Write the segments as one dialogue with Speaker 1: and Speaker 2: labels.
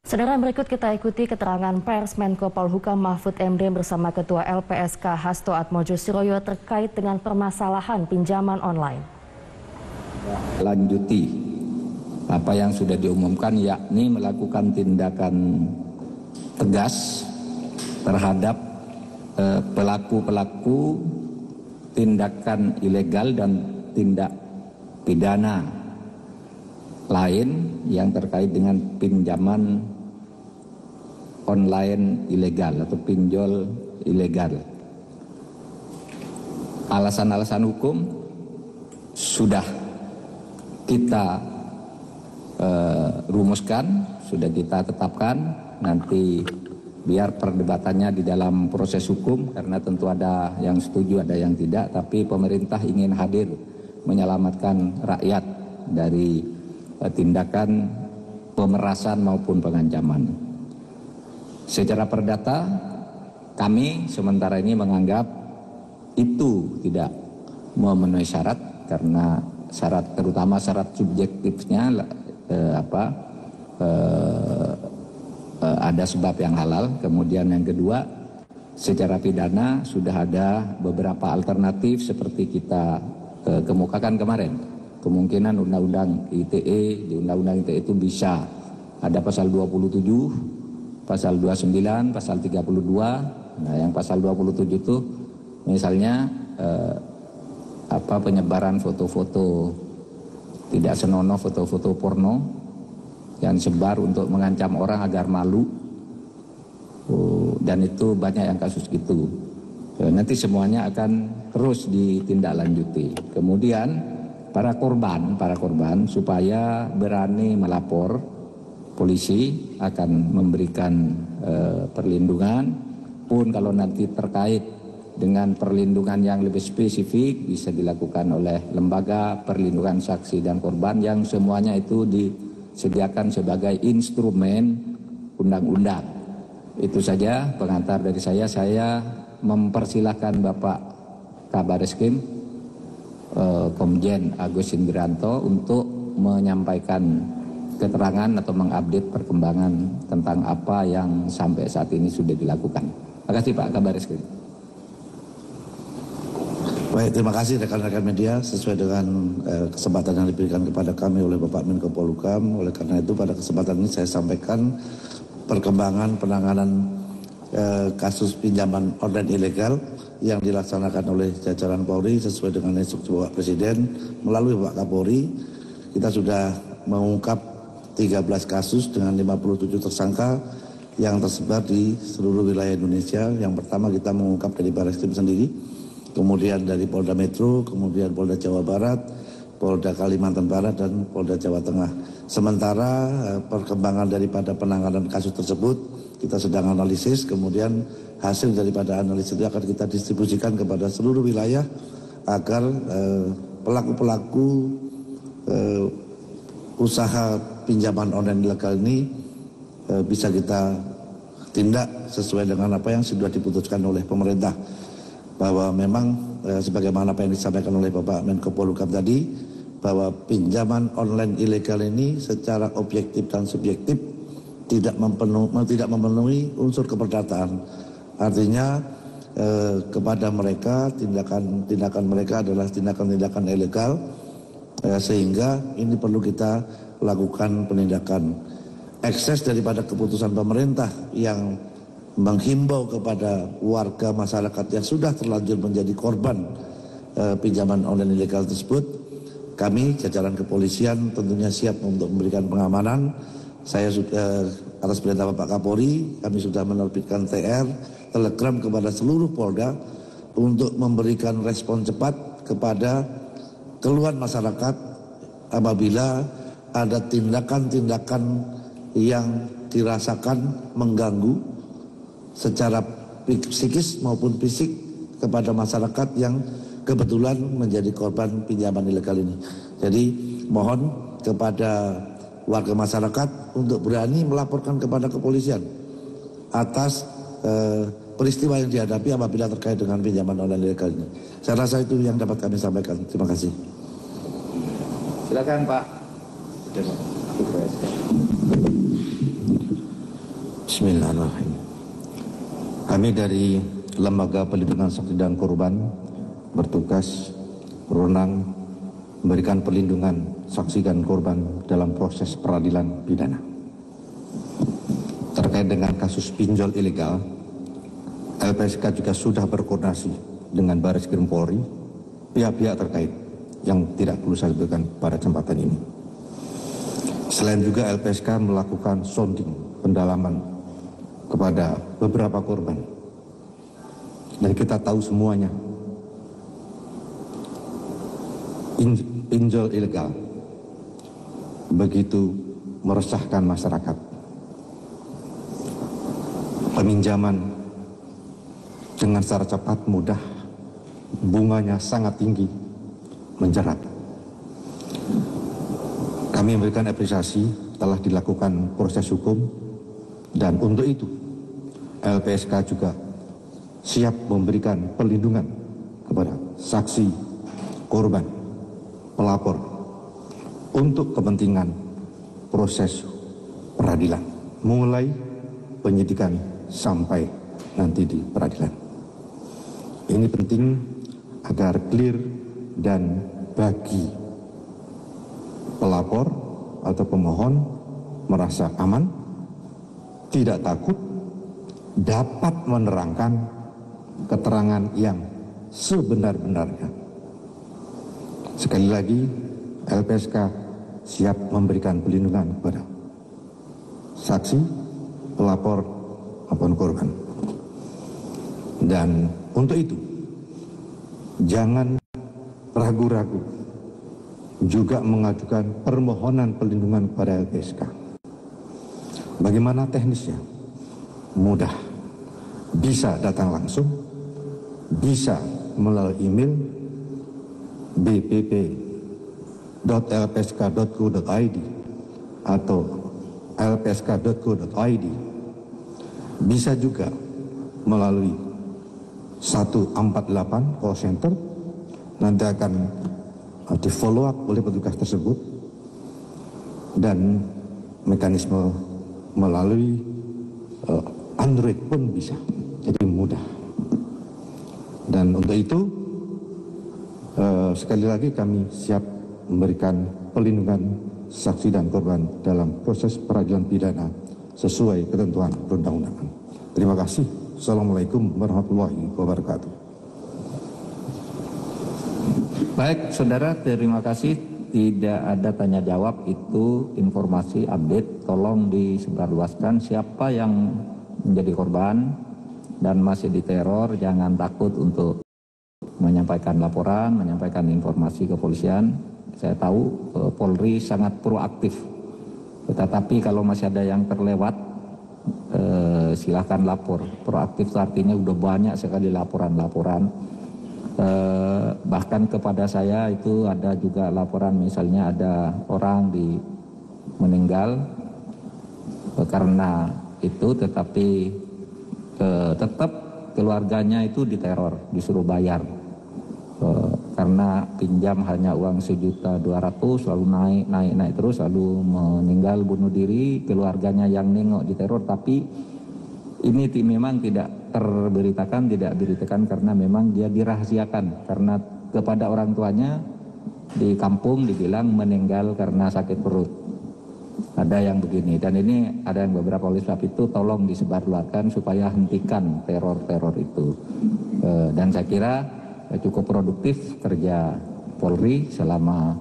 Speaker 1: Saudara, berikut kita ikuti keterangan pers Menko Polhukam Mahfud MD bersama Ketua LPSK Hasto Atmojo-Suroyo terkait dengan permasalahan pinjaman online.
Speaker 2: Lanjuti apa yang sudah diumumkan, yakni melakukan tindakan tegas terhadap pelaku-pelaku tindakan ilegal dan tindak pidana lain yang terkait dengan pinjaman online ilegal atau pinjol ilegal. Alasan-alasan hukum sudah kita rumuskan, sudah kita tetapkan. Nanti biar perdebatannya di dalam proses hukum, karena tentu ada yang setuju, ada yang tidak. Tapi pemerintah ingin hadir menyelamatkan rakyat dari tindakan pemerasan maupun pengancaman. Secara perdata, kami sementara ini menganggap itu tidak memenuhi syarat, karena syarat, terutama syarat subjektifnya ada sebab yang halal. Kemudian yang kedua, secara pidana sudah ada beberapa alternatif seperti kita kemukakan kemarin. Kemungkinan undang-undang ITE, di undang-undang ITE itu bisa ada pasal 27, pasal 29, pasal 32. Nah, yang pasal 27 itu misalnya penyebaran foto-foto tidak senonoh, foto-foto porno yang sebar untuk mengancam orang agar malu. Dan itu banyak yang kasus gitu. Nanti semuanya akan terus ditindaklanjuti. Kemudian para korban supaya berani melapor, polisi akan memberikan perlindungan. Pun kalau nanti terkait dengan perlindungan yang lebih spesifik, bisa dilakukan oleh lembaga perlindungan saksi dan korban yang semuanya itu disediakan sebagai instrumen undang-undang. Itu saja pengantar dari saya. Saya mempersilahkan Bapak Kabar Eskrim Komjen Agus Indrianto untuk menyampaikan keterangan atau mengupdate perkembangan tentang apa yang sampai saat ini sudah dilakukan. Terima kasih Pak Kabar Eskrim.
Speaker 3: Baik, terima kasih rekan-rekan media. Sesuai dengan kesempatan yang diberikan kepada kami oleh Bapak Menko Polhukam, oleh karena itu pada kesempatan ini saya sampaikan perkembangan penanganan kasus pinjaman online ilegal yang dilaksanakan oleh jajaran Polri sesuai dengan instruksi Bapak Presiden melalui Bapak Kapolri. Kita sudah mengungkap 13 kasus dengan 57 tersangka yang tersebar di seluruh wilayah Indonesia. Yang pertama kita mengungkap dari Barreskrim sendiri, kemudian dari Polda Metro, kemudian Polda Jawa Barat, Polda Kalimantan Barat, dan Polda Jawa Tengah. Sementara perkembangan daripada penanganan kasus tersebut kita sedang analisis, kemudian hasil daripada analisis itu akan kita distribusikan kepada seluruh wilayah agar pelaku-pelaku usaha pinjaman online ilegal ini bisa kita tindak sesuai dengan apa yang sudah diputuskan oleh pemerintah. Bahwa memang sebagaimana apa yang disampaikan oleh Bapak Menko Polhukam tadi, bahwa pinjaman online ilegal ini secara objektif dan subjektif tidak memenuhi unsur keperdataan. Artinya kepada mereka tindakan mereka adalah tindakan ilegal, sehingga ini perlu kita lakukan penindakan. Ekses daripada keputusan pemerintah yang menghimbau kepada warga masyarakat yang sudah terlanjur menjadi korban pinjaman online ilegal tersebut, kami jajaran kepolisian tentunya siap untuk memberikan pengamanan. Saya sudah atas perintah Bapak Kapolri, kami sudah menerbitkan telegram kepada seluruh Polda untuk memberikan respon cepat kepada keluhan masyarakat apabila ada tindakan-tindakan yang dirasakan mengganggu secara psikis maupun fisik kepada masyarakat yang kebetulan menjadi korban pinjaman ilegal ini. Jadi mohon kepada warga masyarakat untuk berani melaporkan kepada kepolisian atas peristiwa yang dihadapi apabila terkait dengan pinjaman online ilegal ini. Saya rasa itu yang dapat kami sampaikan. Terima kasih.
Speaker 2: Silakan Pak.
Speaker 3: Bismillahirrahmanirrahim. Kami dari Lembaga Perlindungan Saksi dan Korban bertugas berwenang memberikan perlindungan saksi dan korban dalam proses peradilan pidana. Terkait dengan kasus pinjol ilegal, LPSK juga sudah berkoordinasi dengan Barreskrim Polri, pihak-pihak terkait yang tidak perlu saya sebutkan pada kesempatan ini. Selain juga LPSK melakukan sounding, pendalaman kepada beberapa korban. Dan kita tahu semuanya, pinjol ilegal begitu meresahkan masyarakat. Peminjaman dengan secara cepat, mudah, bunganya sangat tinggi, menjerat. Kami memberikan apresiasi telah dilakukan proses hukum, dan untuk itu LPSK juga siap memberikan perlindungan kepada saksi, korban, pelapor untuk kepentingan proses peradilan, mulai penyidikan sampai nanti di peradilan. Ini penting agar clear dan bagi pelapor atau pemohon merasa aman, tidak takut, dapat menerangkan keterangan yang sebenar-benarnya. Sekali lagi, LPSK siap memberikan perlindungan kepada saksi, pelapor, maupun korban. Dan untuk itu, jangan ragu-ragu juga mengajukan permohonan perlindungan kepada LPSK. Bagaimana teknisnya? Mudah. Bisa datang langsung, bisa melalui email bpp.lpsk.go.id atau lpsk.go.id. Bisa juga melalui 148 call center, nanti akan di follow up oleh petugas tersebut, dan mekanisme melalui Android pun bisa, jadi mudah. Dan untuk itu sekali lagi kami siap memberikan perlindungan saksi dan korban dalam proses peradilan pidana sesuai ketentuan perundang-undangan. Terima kasih. Assalamualaikum warahmatullahi wabarakatuh.
Speaker 2: Baik, saudara, terima kasih. Tidak ada tanya jawab, itu informasi update. Tolong disebarluaskan siapa yang menjadi korban dan masih diteror. Jangan takut untuk menyampaikan laporan, menyampaikan informasi kepolisian. Saya tahu Polri sangat proaktif, tetapi kalau masih ada yang terlewat, silahkan lapor. Proaktif artinya udah banyak sekali laporan-laporan. Bahkan kepada saya itu ada juga laporan, misalnya ada orang meninggal karena itu, tetapi tetap keluarganya itu diteror, disuruh bayar karena pinjam hanya uang 1.200.000, lalu naik terus, lalu meninggal bunuh diri, keluarganya yang nengok diteror. Tapi ini memang tidak diberitakan karena memang dia dirahasiakan, karena kepada orang tuanya di kampung dibilang meninggal karena sakit perut. Ada yang begini, dan ini ada yang beberapa. Oleh sebab itu tolong disebarluaskan supaya hentikan teror-teror itu. Dan saya kira cukup produktif kerja Polri selama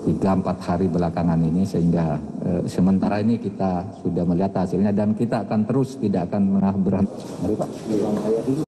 Speaker 2: 3-4 hari belakangan ini, sehingga sementara ini kita sudah melihat hasilnya, dan kita akan terus, tidak akan pernah berhenti. Mari Pak, saya dulu.